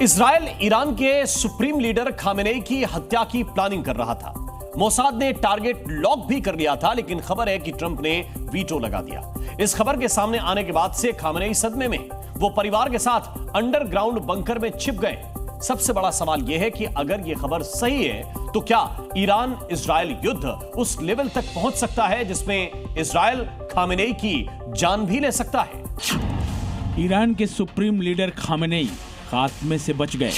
Israel Iran के supreme leader Khamenei की हत्या की प्लानिंग कर रहा था। मोसाद ने टारगेट लॉक भी कर लिया था, लेकिन खबर है कि ट्रंप ने वीटो लगा दिया। इस खबर के सामने आने के बाद से खामेनेई सदमे में, वो परिवार के साथ अंडरग्राउंड बंकर में छिप गए। सबसे बड़ा सवाल यह है कि अगर यह खबर सही है तो क्या ईरान इजराइल युद्ध उस लेवल तक पहुंच सकता है जिसमें इजराइल खामेनेई की जान भी ले सकता है। ईरान के सुप्रीम लीडर खामेनेई खात्मे से बच गए।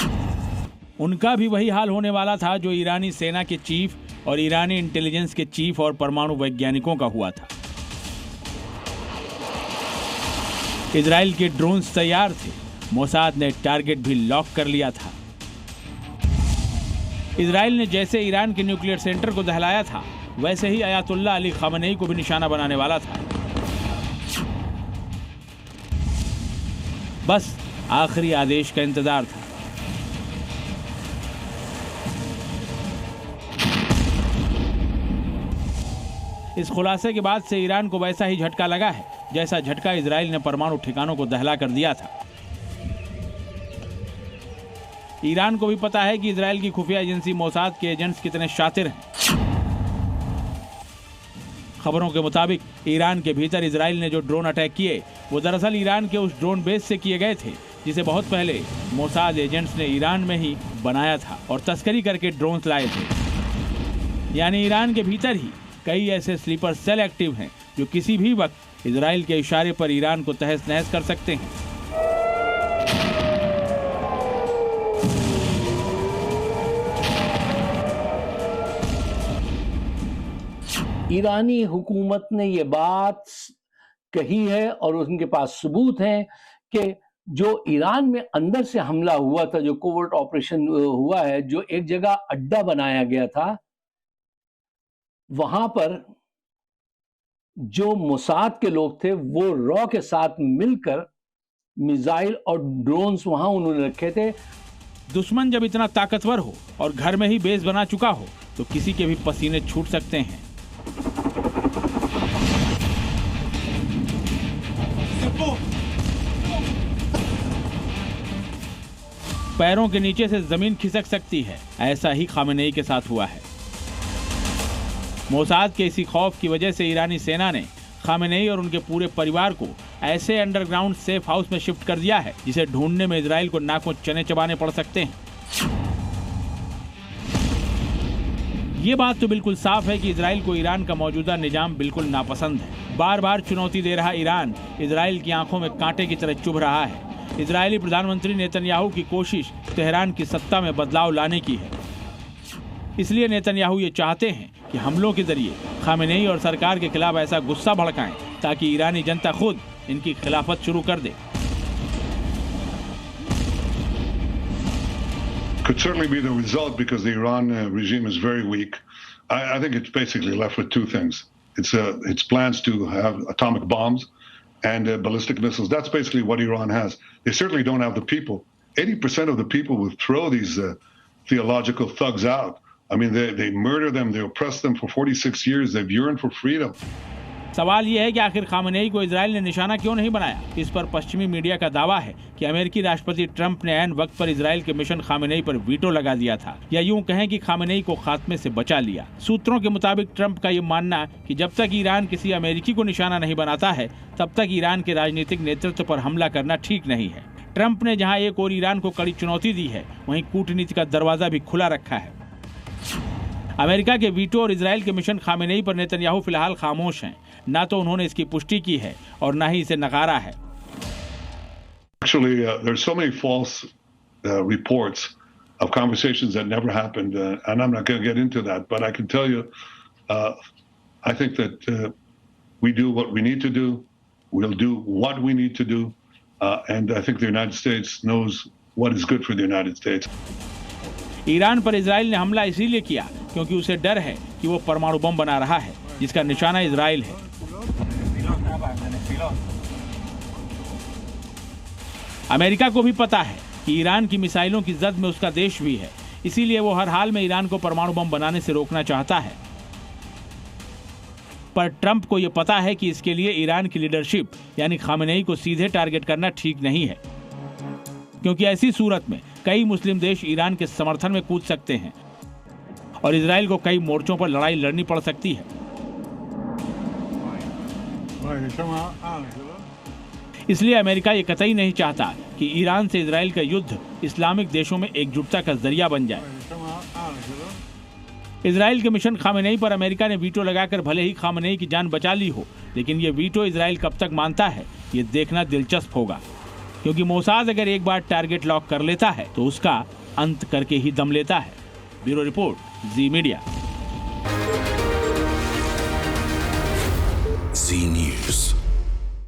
उनका भी वही हाल होने वाला था जो ईरानी सेना के चीफ और ईरानी इंटेलिजेंस के चीफ और परमाणु वैज्ञानिकों का हुआ था। इजराइल के ड्रोन्स तैयार थे, मोसाद ने टारगेट भी लॉक कर लिया था। इजराइल ने जैसे ईरान के न्यूक्लियर सेंटर को दहलाया था, वैसे ही अयातुल्लाह अली खामेनेई को भी निशाना बनाने वाला था। बस आखिरी आदेश का इंतजार था। इस खुलासे के बाद से ईरान को वैसा ही झटका लगा है जैसा झटका इजराइल ने परमाणु ठिकानों को दहला कर दिया था। ईरान को भी पता है कि इजराइल की खुफिया एजेंसी मोसाद के एजेंट्स कितने शातिर हैं। खबरों के मुताबिक ईरान के भीतर इजराइल ने जो ड्रोन अटैक किए वो दरअसल ईरान के उस ड्रोन बेस से किए गए थे जिसे बहुत पहले मोसाद एजेंट्स ने ईरान में ही बनाया था और तस्करी करके ड्रोन्स लाए थे। यानी ईरान के भीतर ही कई ऐसे स्लीपर सेल एक्टिव हैं जो किसी भी वक्त इजराइल के इशारे पर ईरान को तहस नहस कर सकते हैं। ईरानी हुकूमत ने ये बात कही है और उनके पास सबूत हैं कि जो ईरान में अंदर से हमला हुआ था, जो कोवर्ट ऑपरेशन हुआ है, जो एक जगह अड्डा बनाया गया था, वहां पर जो मोसाद के लोग थे वो रॉ के साथ मिलकर मिसाइल और ड्रोन्स वहां उन्होंने रखे थे। दुश्मन जब इतना ताकतवर हो और घर में ही बेस बना चुका हो तो किसी के भी पसीने छूट सकते हैं। पैरों के नीचे से जमीन खिसक सकती है। ऐसा ही खामेनेई के साथ हुआ है। मोसाद के इसी खौफ की वजह से ईरानी सेना ने खामेनेई और उनके पूरे परिवार को ऐसे अंडरग्राउंड सेफ हाउस में शिफ्ट कर दिया है जिसे ढूंढने में इजराइल को नाकों चने चबाने पड़ सकते हैं। ये बात तो बिल्कुल साफ है कि इजराइल को ईरान का मौजूदा निजाम बिल्कुल नापसंद है। बार बार चुनौती दे रहा ईरान इजराइल की आंखों में कांटे की तरह चुभ रहा है। इजरायली प्रधानमंत्री नेतन्याहू की कोशिश तेहरान की सत्ता में बदलाव लाने की है। इसलिए नेतन्याहू ये चाहते हैं कि हमलों के जरिए खामेनेई और सरकार के खिलाफ ऐसा गुस्सा भड़काएं ताकि ईरानी जनता खुद इनकी खिलाफत शुरू कर दे। Could certainly be the result because the Iran regime is very weak. I think it's basically left with two things. It's plans to have atomic bombs and ballistic missiles. That's basically what Iran has. They certainly don't have the people. 80% of the people will throw these theological thugs out. I mean, they murder them, they oppress them for 46 years. They've yearned for freedom. सवाल यह है कि आखिर Khamenei को Israel ने निशाना क्यों नहीं बनाया। इस पर पश्चिमी मीडिया का दावा है कि अमेरिकी राष्ट्रपति ट्रंप ने ऐन वक्त पर इजराइल के मिशन खामेनेई पर वीटो लगा दिया था, या यूं कहें कि खामेनेई को खात्मे से बचा लिया। सूत्रों के मुताबिक ट्रंप का ये मानना कि जब तक ईरान किसी अमेरिकी को निशाना नहीं बनाता है तब तक ईरान के राजनीतिक नेतृत्व पर हमला करना ठीक नहीं है। ट्रंप ने जहाँ एक और ईरान को कड़ी चुनौती दी है, वहीं कूटनीति का दरवाजा भी खुला रखा है। अमेरिका के वीटो और इजराइल के मिशन खामेनेई पर नेतन्याहू फिलहाल खामोश हैं। ना तो उन्होंने इसकी पुष्टि की है और ना ही इसे नकारा है। Actually, there's so many false reports of conversations that never happened, and I'm not going to get into that. But I can tell you, I think that we do what we need to do. We'll do what we need to do, and I think the United States knows what is good for the United States. Iran पर Israel ने हमला इसीलिए किया क्योंकि उसे डर है कि वो परमाणु बम बना रहा है जिसका निशाना इजराइल है। अमेरिका को भी पता है कि ईरान की मिसाइलों की जद में उसका देश भी है, इसीलिए वो हर हाल में ईरान को परमाणु बम बनाने से रोकना चाहता है। पर ट्रंप को यह पता है कि इसके लिए ईरान की लीडरशिप यानी खामेनेई को सीधे टारगेट करना ठीक नहीं है, क्योंकि ऐसी सूरत में कई मुस्लिम देश ईरान के समर्थन में कूद सकते हैं और इजराइल को कई मोर्चों पर लड़ाई लड़नी पड़ सकती है। इसलिए अमेरिका ये कतई नहीं चाहता कि ईरान से इजराइल का युद्ध इस्लामिक देशों में एकजुटता का जरिया बन जाए। इजराइल के मिशन खामेनेई पर अमेरिका ने वीटो लगाकर भले ही खामेनेई की जान बचा ली हो, लेकिन ये वीटो इजराइल कब तक मानता है ये देखना दिलचस्प होगा, क्योंकि मोसाद अगर एक बार टारगेट लॉक कर लेता है तो उसका अंत करके ही दम लेता है। ब्यूरो रिपोर्ट, जी मीडिया।